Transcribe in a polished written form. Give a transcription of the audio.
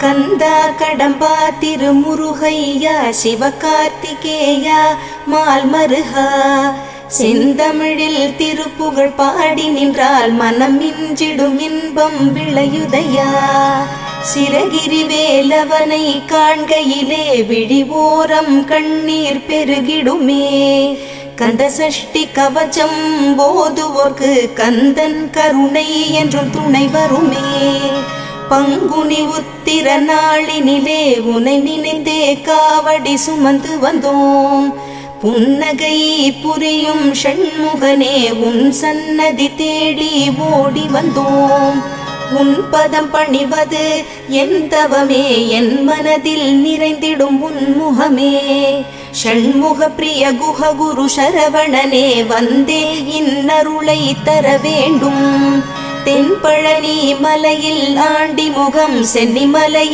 கந்தா கடம்பா திருமுருகையா சிவகார்த்திகேயா மால்மருகா செந்தமிழில் திருப்புகழ் பாடி நின்றால் மனம் மிஞ்சிடும் இன்பம் விளையுதையா. சிரகிரி வேலவனை காண்கையிலே விழிவோரம் கண்ணீர் பெருகிடுமே. கந்த சஷ்டி கவச்சம் போதுவோர்க்கு கந்தன் கருணை என்றும் துணை வருமே. பங்குனி உத்திர நாளினிலே உனை நினைந்தே காவடி சுமந்து வந்தோம். புன்னகை புரியும் ஷண்முகனே உன் சன்னதி தேடி ஓடி வந்தோம். உன் பதம் பணிவது என் தவமே, என் மனதில் நிறைந்திடும் உன் முகமே. ஷண்முக பிரிய குஹ குரு சரவணனே வந்தே இன்னருளை தர வேண்டும். தென்பழனி மலையில் ஆண்டி முகம் சென்னிமலை